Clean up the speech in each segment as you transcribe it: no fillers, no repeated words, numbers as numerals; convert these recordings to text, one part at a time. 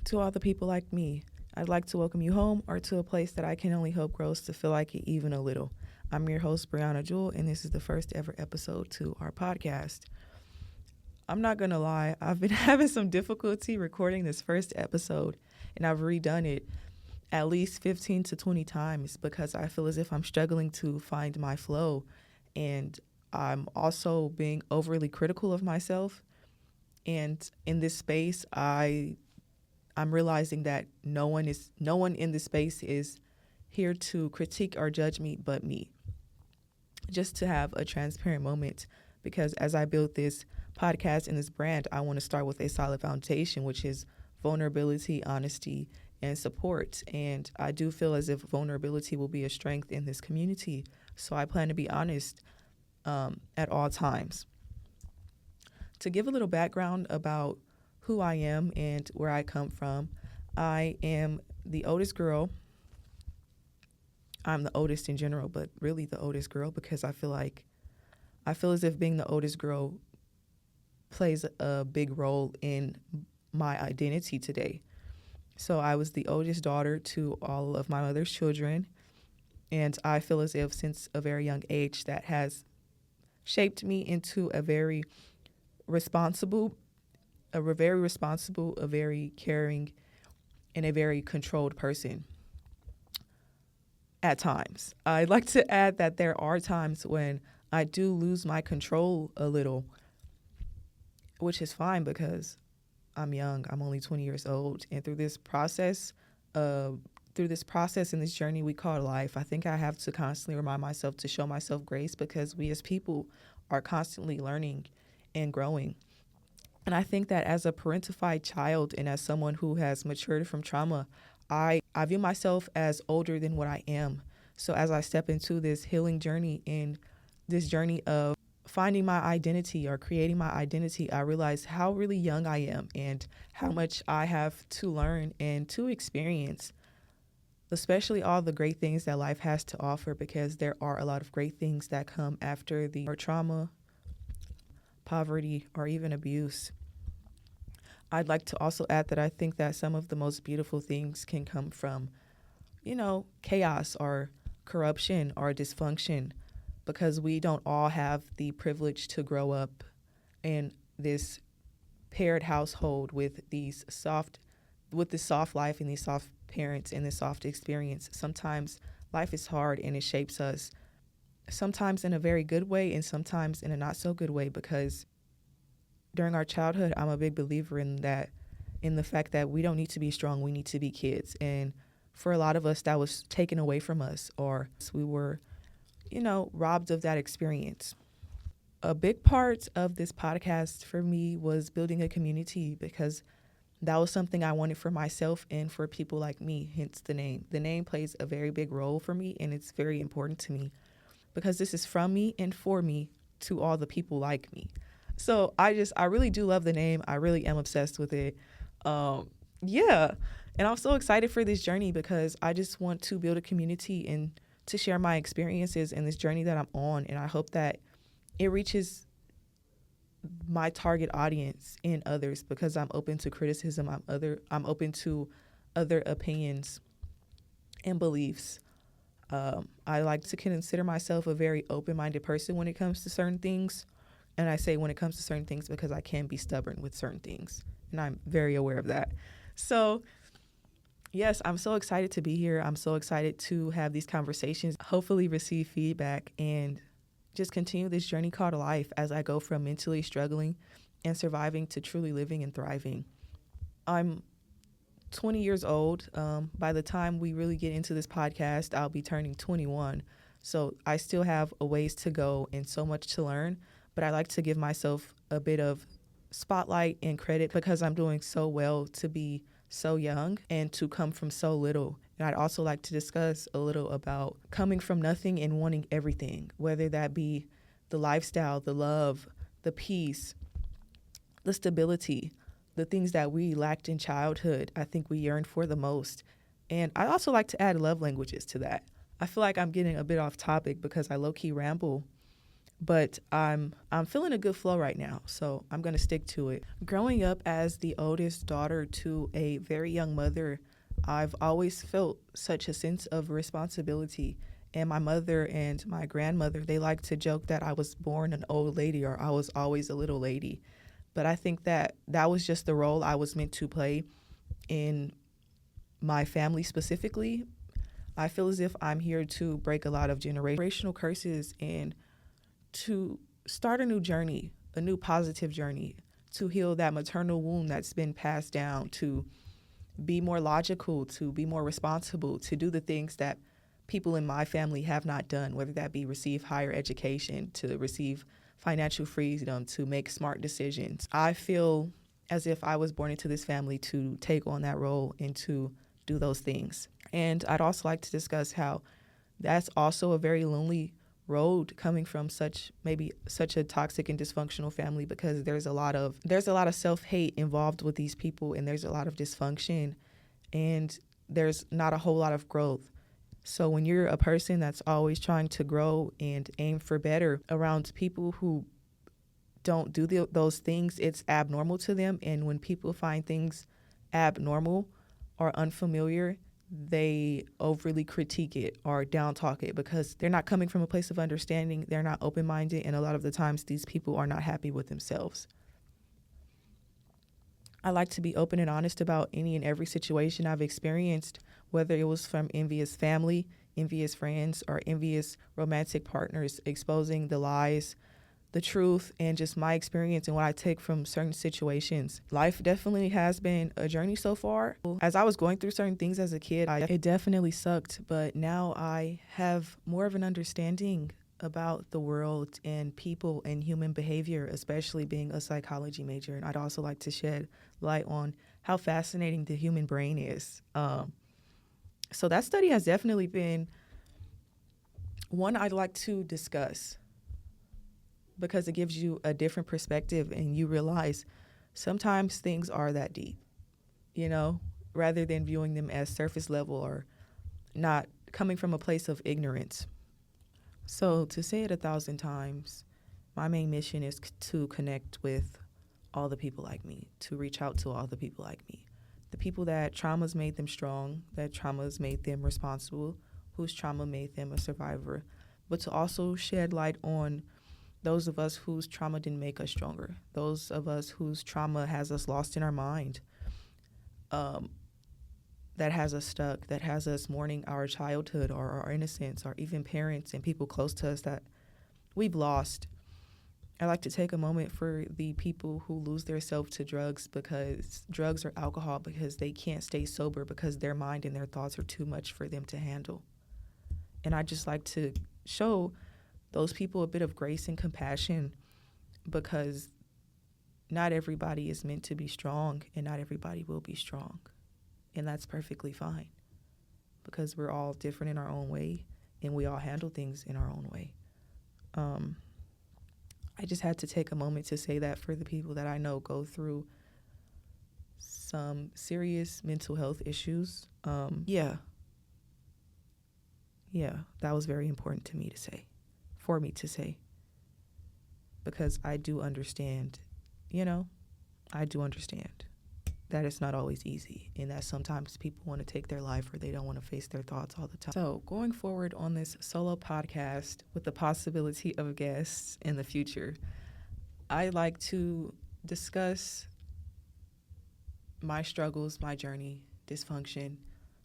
To all the people like me, I'd like to welcome you home or to a place that I can only hope grows to feel like it even a little. I'm your host, Brianna Jewell, and this is the first ever episode to our podcast. I'm not going to lie, I've been having some difficulty recording this first episode, and I've redone it at least 15 to 20 times because I feel as if I'm struggling to find my flow, and I'm also being overly critical of myself. And in this space, I'm realizing that no one in this space is here to critique or judge me but me. Just to have a transparent moment, because as I build this podcast and this brand, I want to start with a solid foundation, which is vulnerability, honesty, and support. And I do feel as if vulnerability will be a strength in this community. So I plan to be honest at all times. To give a little background about who I am and where I come from, I am the oldest girl. I'm the oldest in general, but really the oldest girl because I feel as if being the oldest girl plays a big role in my identity today. So I was the oldest daughter to all of my mother's children, and I feel as if since a very young age that has shaped me into a very responsible, a very caring, and a very controlled person at times. I'd like to add that there are times when I do lose my control a little, which is fine because I'm young. I'm only 20 years old. And through this process and this journey we call life, I think I have to constantly remind myself to show myself grace because we as people are constantly learning and growing. And I think that as a parentified child and as someone who has matured from trauma, I view myself as older than what I am. So as I step into this healing journey and this journey of finding my identity or creating my identity, I realize how really young I am and how much I have to learn and to experience, especially all the great things that life has to offer, because there are a lot of great things that come after the trauma, poverty, or even abuse. I'd like to also add that I think that some of the most beautiful things can come from, chaos or corruption or dysfunction, because we don't all have the privilege to grow up in this paired household with this soft life and these soft parents and this soft experience. Sometimes life is hard and it shapes us, sometimes in a very good way and sometimes in a not so good way, because during our childhood, I'm a big believer in the fact that we don't need to be strong, we need to be kids. And for a lot of us, that was taken away from us, or we were, robbed of that experience. A big part of this podcast for me was building a community because that was something I wanted for myself and for people like me, hence the name. The name plays a very big role for me, and it's very important to me because this is from me and for me to all the people like me. So I really do love the name. I really am obsessed with it. Yeah. And I'm so excited for this journey because I just want to build a community and to share my experiences in this journey that I'm on. And I hope that it reaches my target audience and others because I'm open to criticism. I'm open to other opinions and beliefs. I like to consider myself a very open-minded person when it comes to certain things. And I say when it comes to certain things because I can be stubborn with certain things. And I'm very aware of that. So, yes, I'm so excited to be here. I'm so excited to have these conversations, hopefully receive feedback, and just continue this journey called life as I go from mentally struggling and surviving to truly living and thriving. I'm 20 years old. By the time we really get into this podcast, I'll be turning 21. So I still have a ways to go and so much to learn. But I like to give myself a bit of spotlight and credit because I'm doing so well to be so young and to come from so little. And I'd also like to discuss a little about coming from nothing and wanting everything, whether that be the lifestyle, the love, the peace, the stability, the things that we lacked in childhood, I think we yearn for the most. And I also like to add love languages to that. I feel like I'm getting a bit off topic because I low-key ramble. but I'm feeling a good flow right now, so I'm going to stick to it. Growing up as the oldest daughter to a very young mother, I've always felt such a sense of responsibility. And my mother and my grandmother, they like to joke that I was born an old lady or I was always a little lady. But I think that that was just the role I was meant to play in my family specifically. I feel as if I'm here to break a lot of generational curses and to start a new journey, a new positive journey, to heal that maternal wound that's been passed down, to be more logical, to be more responsible, to do the things that people in my family have not done, whether that be receive higher education, to receive financial freedom, to make smart decisions. I feel as if I was born into this family to take on that role and to do those things. And I'd also like to discuss how that's also a very lonely road coming from such a toxic and dysfunctional family, because there's a lot of self-hate involved with these people, and there's a lot of dysfunction, and there's not a whole lot of growth. So when you're a person that's always trying to grow and aim for better around people who don't do those things, it's abnormal to them. And when people find things abnormal or unfamiliar, they overly critique it or down talk it because they're not coming from a place of understanding. They're not open-minded. And a lot of the times these people are not happy with themselves. I like to be open and honest about any and every situation I've experienced, whether it was from envious family, envious friends, or envious romantic partners, exposing the lies, the truth, and just my experience and what I take from certain situations. Life definitely has been a journey so far. As I was going through certain things as a kid, it definitely sucked, but now I have more of an understanding about the world and people and human behavior, especially being a psychology major. And I'd also like to shed light on how fascinating the human brain is. So that study has definitely been one I'd like to discuss, because it gives you a different perspective and you realize sometimes things are that deep, rather than viewing them as surface level or not coming from a place of ignorance. So to say it 1,000 times, my main mission is to connect with all the people like me, to reach out to all the people like me, the people that traumas made them strong, that traumas made them responsible, whose trauma made them a survivor, but to also shed light on those of us whose trauma didn't make us stronger, those of us whose trauma has us lost in our mind, that has us stuck, that has us mourning our childhood or our innocence, or even parents and people close to us that we've lost. I like to take a moment for the people who lose their self to drugs or alcohol because they can't stay sober because their mind and their thoughts are too much for them to handle. And I just like to show those people a bit of grace and compassion, because not everybody is meant to be strong and not everybody will be strong. And that's perfectly fine, because we're all different in our own way and we all handle things in our own way. I just had to take a moment to say that for the people that I know go through some serious mental health issues. Yeah, that was very important to me to say, for me to say, because I do understand, I do understand that it's not always easy, and that sometimes people want to take their life or they don't want to face their thoughts all the time. So going forward on this solo podcast with the possibility of guests in the future, I like to discuss my struggles, my journey, dysfunction,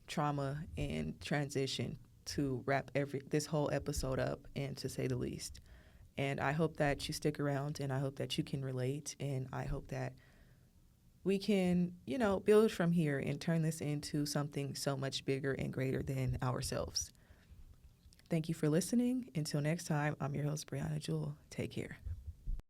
trauma, and transition to wrap this whole episode up, and to say the least. And I hope that you stick around, and I hope that you can relate, and I hope that we can, build from here and turn this into something so much bigger and greater than ourselves. Thank you for listening. Until next time, I'm your host, Brianna Jewell. Take care.